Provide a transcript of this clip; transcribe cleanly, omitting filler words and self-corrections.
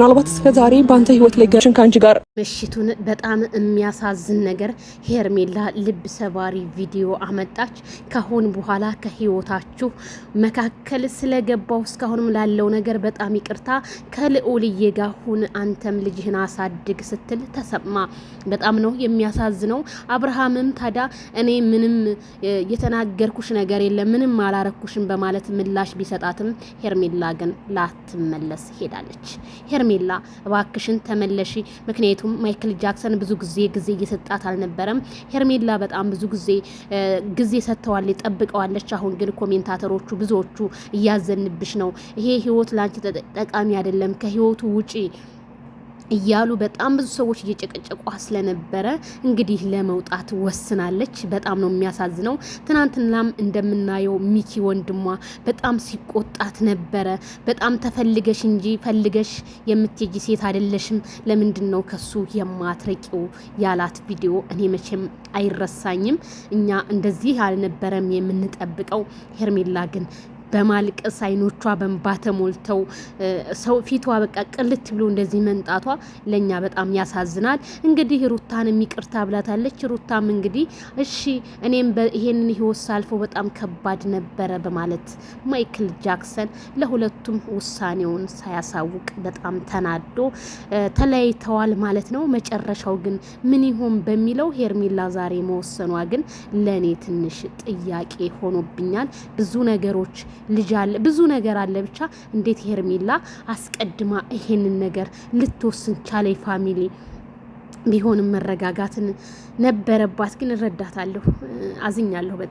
ምናልባት እስከዛሬ በአንተ ህይወት ላይ ገርሽን ከአንቺ ጋር ምሽቱን በጣም የሚያሳዝን ነገር ሄርሜላ ልብ ሰባሪ ቪዲዮ አመጣች። ካሁን በኋላ ከህይወታችሁ መካከል ስለገባው እስካሁንም ላለው ነገር በጣም ይቅርታ፣ ከልዑልዬ ጋር ሁን፣ አንተም ልጅህን አሳድግ ስትል ተሰማ። በጣም ነው የሚያሳዝነው። አብርሃምም ታዲያ እኔ ምንም የተናገርኩሽ ነገር የለም ምንም አላረኩሽም በማለት ምላሽ ቢሰጣትም ሄርሜላ ግን ላትመለስ ሄዳለች። ሄርሜላ እባክሽን ተመለሺ፣ ምክንያቱም ማይክል ጃክሰን ብዙ ጊዜ እየሰጣት አልነበረም። ሄርሜላ በጣም ብዙ ጊዜ ሰጥተዋል፣ ጠብቀዋለች። አሁን ግን ኮሜንታተሮቹ ብዙዎቹ እያዘንብሽ ነው፣ ይሄ ህይወት ላንቺ ጠቃሚ አይደለም፣ ከህይወቱ ውጪ እያሉ በጣም ብዙ ሰዎች እየጨቀጨቋ ስለነበረ እንግዲህ ለመውጣት ወስናለች። በጣም ነው የሚያሳዝነው። ትናንትናም እንደምናየው ሚኪ ወንድሟ በጣም ሲቆጣት ነበረ። በጣም ተፈልገሽ እንጂ ፈልገሽ የምትሄጂ ሴት አይደለሽም፣ ለምንድን ነው ከሱ የማትረቂው ያላት ቪዲዮ እኔ መቼም አይረሳኝም። እኛ እንደዚህ አልነበረም የምንጠብቀው። ሄርሜላ ግን በማልቀስ አይኖቿ በእንባ ተሞልተው ሰው ፊቷ በቃ ቅልት ብሎ እንደዚህ መንጣቷ ለኛ በጣም ያሳዝናል። እንግዲህ ሩታንም ይቅርታ ብላታለች። ሩታም እንግዲህ እሺ እኔም ይሄንን ህይወት ሳልፈው በጣም ከባድ ነበረ በማለት ማይክል ጃክሰን ለሁለቱም ውሳኔውን ሳያሳውቅ በጣም ተናዶ ተለያይተዋል ማለት ነው። መጨረሻው ግን ምን ይሆን በሚለው ሄርሜላ ዛሬ መወሰኗ ግን ለኔ ትንሽ ጥያቄ ሆኖብኛል። ብዙ ነገሮች ልጅ አለ፣ ብዙ ነገር አለ። ብቻ እንዴት ሄርሜላ አስቀድማ ይሄንን ነገር ልትወስን ቻለ? ፋሚሊ ቢሆንም መረጋጋትን ነበረባት። ግን እረዳታለሁ፣ አዝኛለሁ በጣም